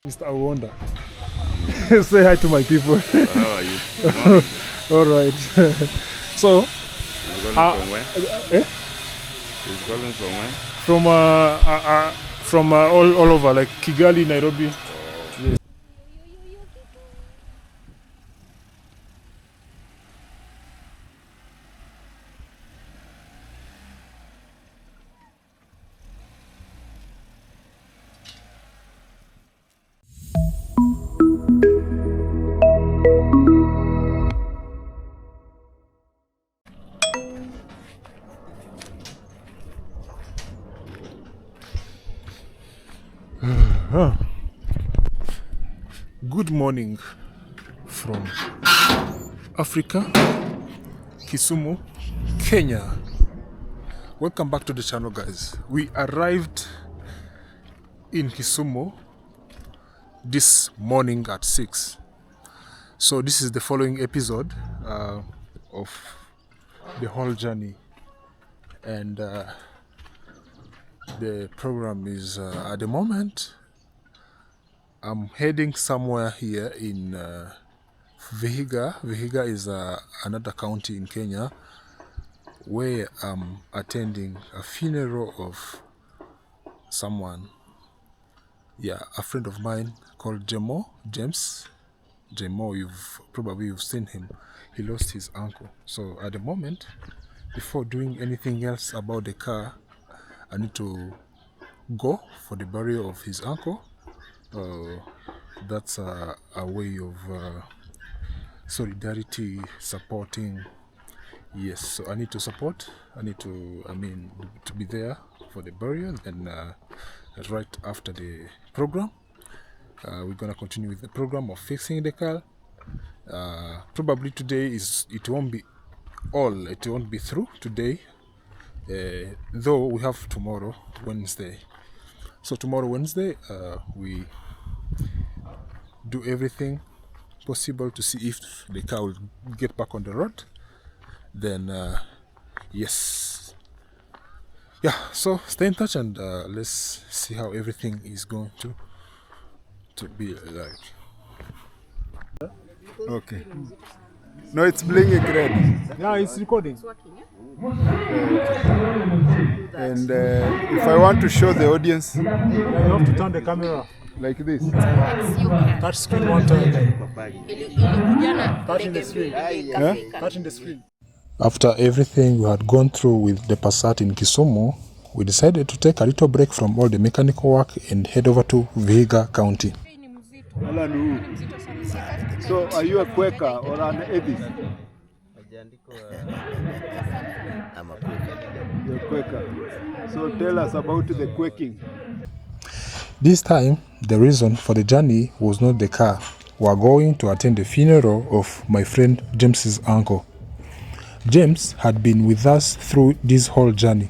Mr. Awonda. Say hi to my people. How are you? All right. So, He's calling from where? eh? He's calling from where? From all over, like Kigali, Nairobi. Yes. Good morning from Africa, Kisumu, Kenya. Welcome back to the channel, guys. We arrived in Kisumu this morning at 6. So this is the following episode of the whole journey, and the program is at the moment I'm heading somewhere here in Vihiga. Vihiga is another county in Kenya where I'm attending a funeral of someone. Yeah, a friend of mine called James. You've seen him. He lost his uncle. So at the moment, before doing anything else about the car, I need to go for the burial of his uncle. That's a way of solidarity, supporting. Yes, so I need to support. To be there for the burial. And right after the program, we're gonna continue with the program of fixing the car. Probably today it won't be through today. Though we have tomorrow, Wednesday. So tomorrow, Wednesday, we do everything possible to see if the car will get back on the road. Then, yes. Yeah, so stay in touch and let's see how everything is going to be like. Okay. No, it's blinking red. Yeah, it's recording. And if I want to show the audience, You have to turn the camera like this. touch screen one time. Touch in the screen. Touch in the screen. After everything we had gone through with the Passat in Kisumu, we decided to take a little break from all the mechanical work and head over to Vihiga County. So, are you a Quaker or an atheist? I'm a Quaker. You're a Quaker. So, tell us about the quaking. This time, the reason for the journey was not the car. We are going to attend the funeral of my friend James's uncle. James had been with us through this whole journey.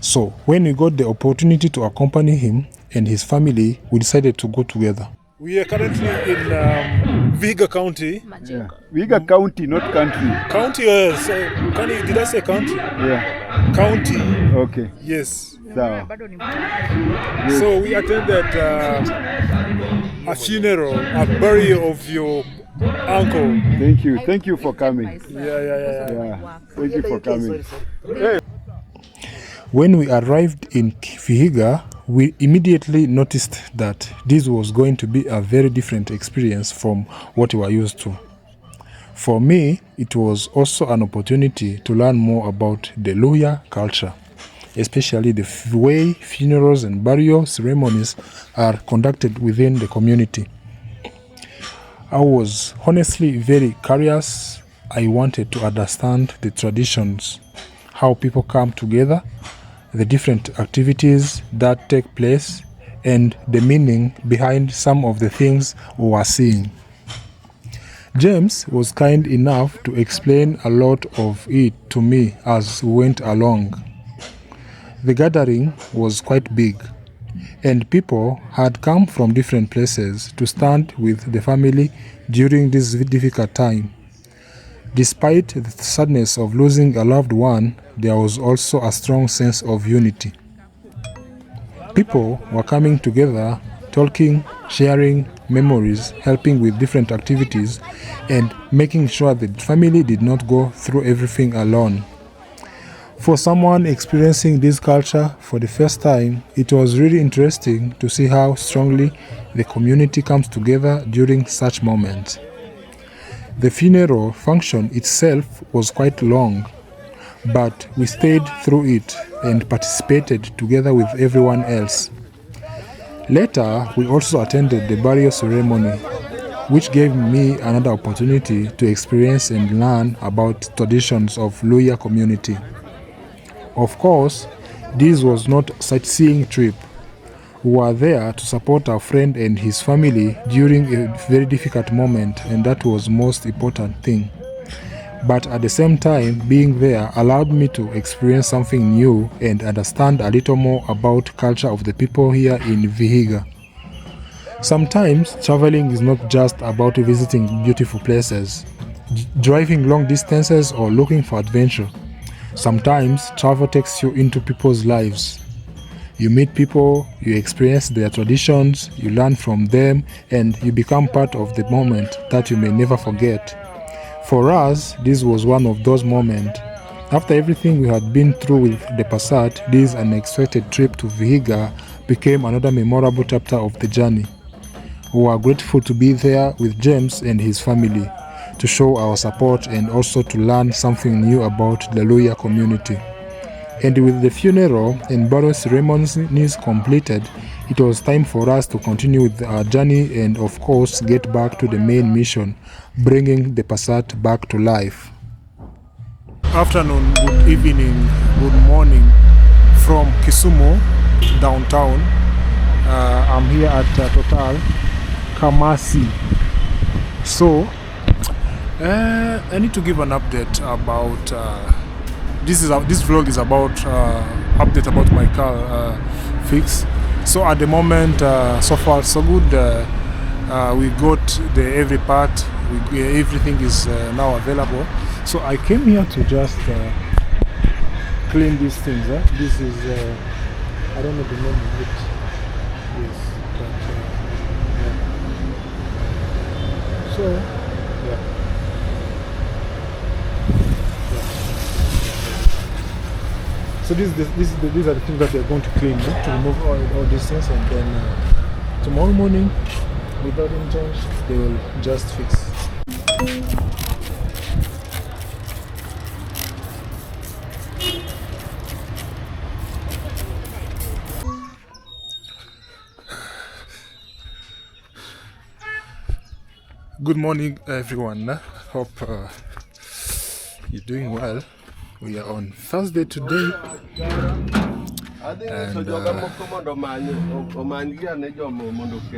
So, when we got the opportunity to accompany him and his family, we decided to go together. We are currently in Vihiga County. Yeah. Vihiga County, not country. County, did I say country? Yeah. County. Okay. Yes. So, So we attended a funeral, a burial of your uncle. thank you for coming. Yeah. Yeah. Thank you for coming. Hey. When we arrived in Vihiga, we immediately noticed that this was going to be a very different experience from what we were used to. For me, it was also an opportunity to learn more about the Luhya culture, especially the way funerals and burial ceremonies are conducted within the community. I was honestly very curious. I wanted to understand the traditions, how people come together, the different activities that take place, and the meaning behind some of the things we were seeing. James was kind enough to explain a lot of it to me as we went along. The gathering was quite big, and people had come from different places to stand with the family during this difficult time. Despite the sadness of losing a loved one, there was also a strong sense of unity. People were coming together, talking, sharing memories, helping with different activities, and making sure the family did not go through everything alone. For someone experiencing this culture for the first time, it was really interesting to see how strongly the community comes together during such moments. The funeral function itself was quite long, but we stayed through it and participated together with everyone else. Later, we also attended the burial ceremony, which gave me another opportunity to experience and learn about traditions of Luhya community. Of course, this was not a sightseeing trip. We were there to support our friend and his family during a very difficult moment, and that was the most important thing. But at the same time, being there allowed me to experience something new and understand a little more about culture of the people here in Vihiga. Sometimes traveling is not just about visiting beautiful places, driving long distances or looking for adventure. Sometimes travel takes you into people's lives. You meet people, you experience their traditions, you learn from them, and you become part of the moment that you may never forget. For us, this was one of those moments. After everything we had been through with the Passat, this unexpected trip to Vihiga became another memorable chapter of the journey. We were grateful to be there with James and his family, to show our support and also to learn something new about the Luhya community. And with the funeral and burial ceremonies completed, it was time for us to continue with our journey and of course get back to the main mission, bringing the Passat back to life. Afternoon, good evening, good morning from Kisumu, downtown. I'm here at Total Kamasi. So, I need to give an update about this vlog is about update about my car fix. So at the moment, so far so good. We got the every part. Everything is now available. So I came here to just clean these things. This is I don't know the name of it. Yes, but yeah. So yeah. So these are the things that they're going to clean, to remove all these things, and then tomorrow morning, without any change, they will just fix. Good morning, everyone. Hope you're doing well. We are on Thursday today, and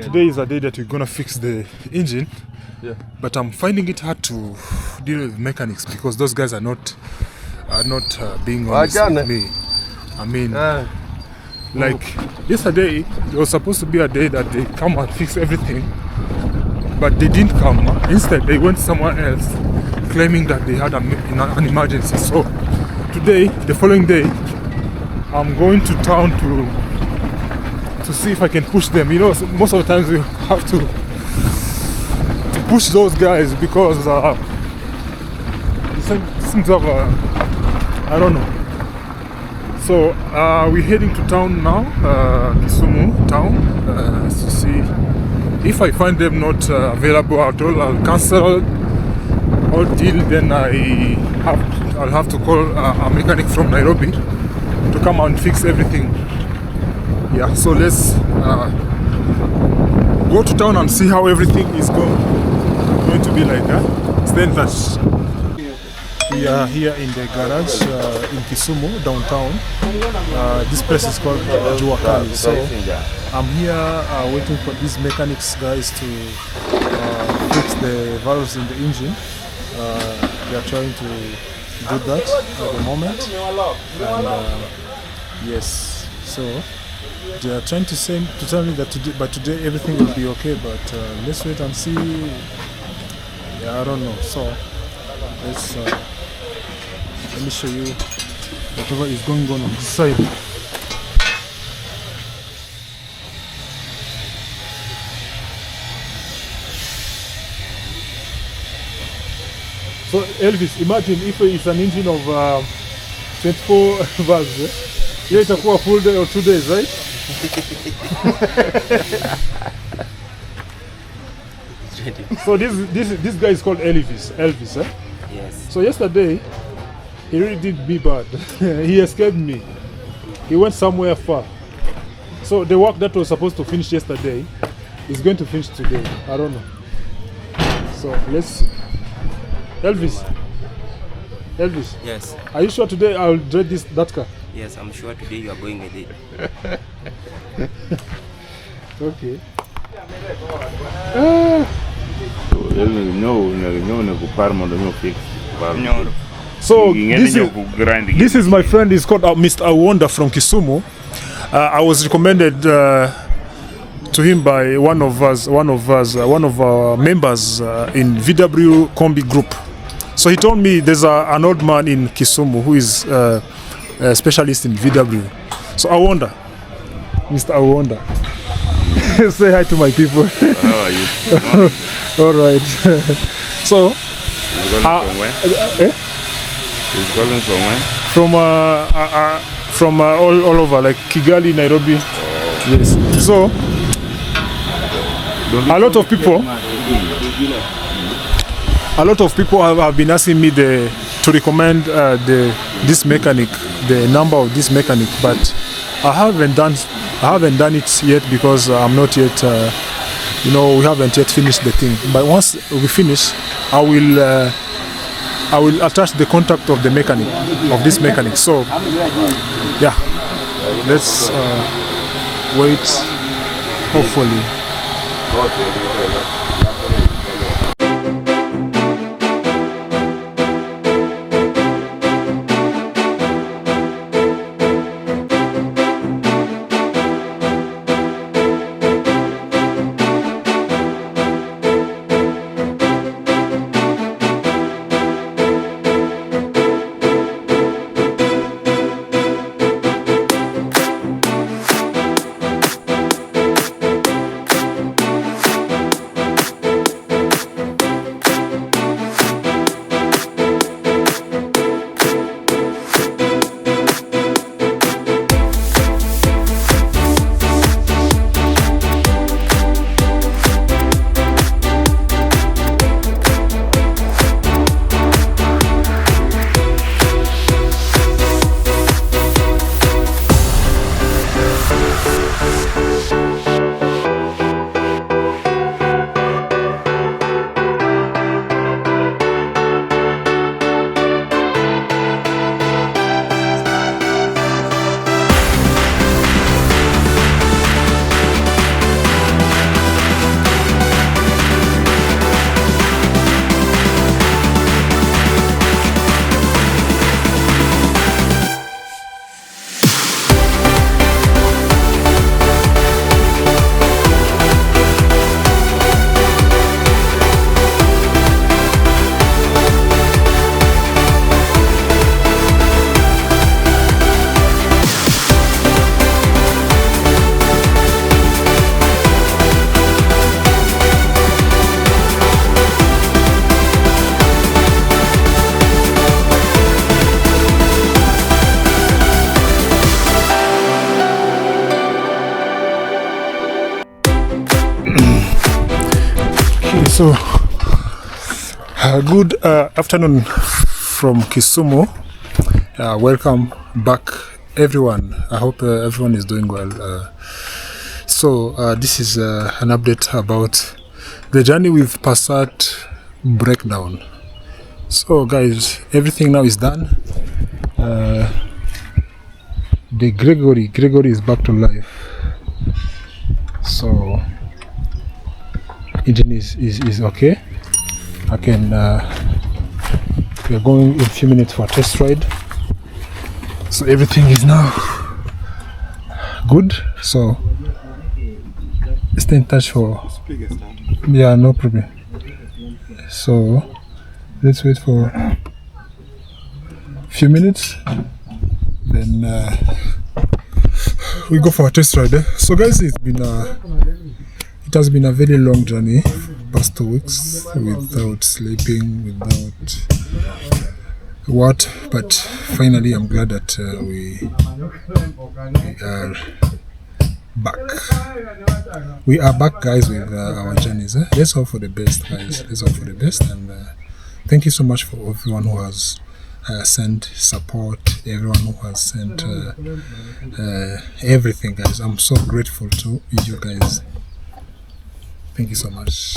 today is a day that we're gonna fix the engine. Yeah. But I'm finding it hard to deal with mechanics because those guys are not being honest with me. I mean, like yesterday, it was supposed to be a day that they come and fix everything, but they didn't come. Instead, they went somewhere else, claiming that they had an emergency. So today, the following day, I'm going to town to see if I can push them. You know, most of the times you have to push those guys because they seem to have I don't know. So we're heading to town now, Kisumu town, to see if I find them not available at all. I'll cancel all deal. Then I'll have to call a mechanic from Nairobi to come and fix everything. Yeah, so let's go to town and see how everything is going to be like that. Then we are here in the garage in Kisumu, downtown. This place is called Juakali. So I'm here waiting for these mechanics guys to fix the valves in the engine. They are trying to do that at the moment. And, yes, so they are trying to tell me that today everything will be okay. But let's wait and see. Yeah, I don't know. So let's let me show you whatever is going on this side. So Elvis, imagine if it's an engine of 24 valves, yeah, itakuwa a full day or 2 days, right? So this guy is called Elvis, eh? Yes. So yesterday, he really did me bad. He escaped me. He went somewhere far. So the work that was supposed to finish yesterday is going to finish today. I don't know. So let's see. Elvis. Yes. Are you sure today I'll drive that car? Yes, I'm sure today you are going with it. Okay. So this is my friend. He's called Mr. Awonda from Kisumu. I was recommended to him by one of our members in VW Combi Group. So he told me there's an old man in Kisumu who is a specialist in VW. So Awonda, Mr. Awonda, say hi to my people. How are you? All right. So. He's calling from where? He's calling from where? From all over, like Kigali, Nairobi. Yes. So a lot of people have been asking me to recommend this mechanic, the number of this mechanic, but I haven't done it yet because I'm not yet. We haven't yet finished the thing. But once we finish, I will attach the contact of the mechanic, of this mechanic. So, yeah, let's wait, hopefully. So, good afternoon from Kisumu. Welcome back, everyone. I hope everyone is doing well. This is an update about the journey with Passat breakdown. So, guys, everything now is done. The Gregory is back to life. So engine is okay. I can we are going in a few minutes for a test ride. So everything is now good. So stay in touch for no problem. So let's wait for a few minutes, then we go for a test ride. So guys, it has been a very long journey, past 2 weeks without sleeping, without what, but finally I'm glad that we are back. We are back, guys, with our journeys. Let's hope for the best, guys. Let's hope for the best. And thank you so much for everyone who has sent support, everyone who has sent everything, guys. I'm so grateful to you guys. Thank you so much.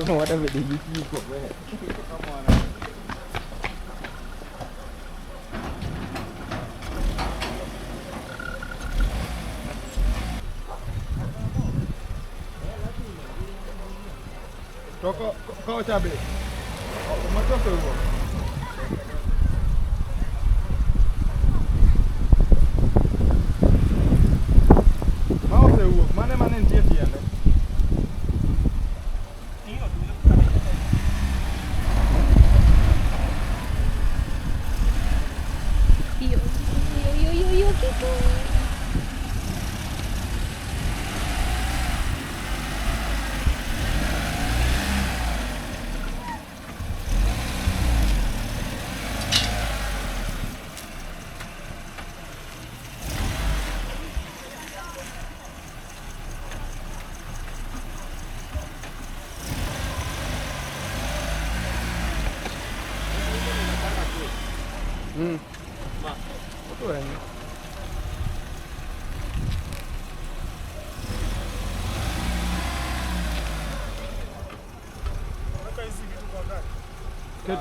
Whatever they use you for, man. Come on. Kau cabe. Macam tu. Mau tu, mana dia dia. Yo, Kiko.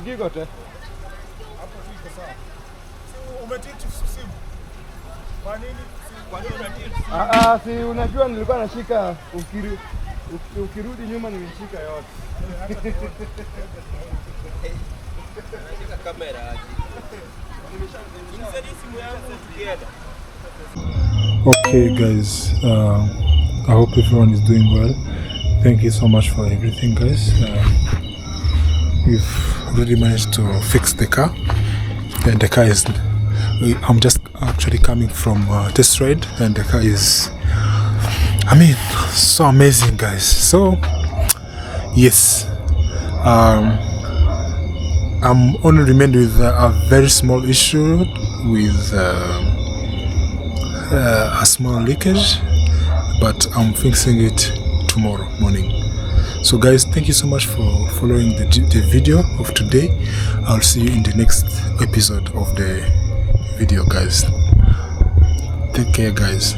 Kitu te. Hapo viko sawa. Si umetitu simu. Kwa nini? Kwa nini unatitu? Si unajua nilikuwa nashika ukirudi nyuma nimeshika yote. Nashika kamera aje. Nimeshaanza simu yangu tukienda. Okay, guys, I hope everyone is doing well. Thank you so much for everything, guys. We've already managed to fix the car, and the car is, I'm just actually coming from test ride, and the car is, I mean, so amazing, guys. So yes, I'm only remained with a very small issue with a small leakage, but I'm fixing it tomorrow morning. So guys, thank you so much for following the video of today. I'll see you in the next episode of the video, guys. Take care, guys.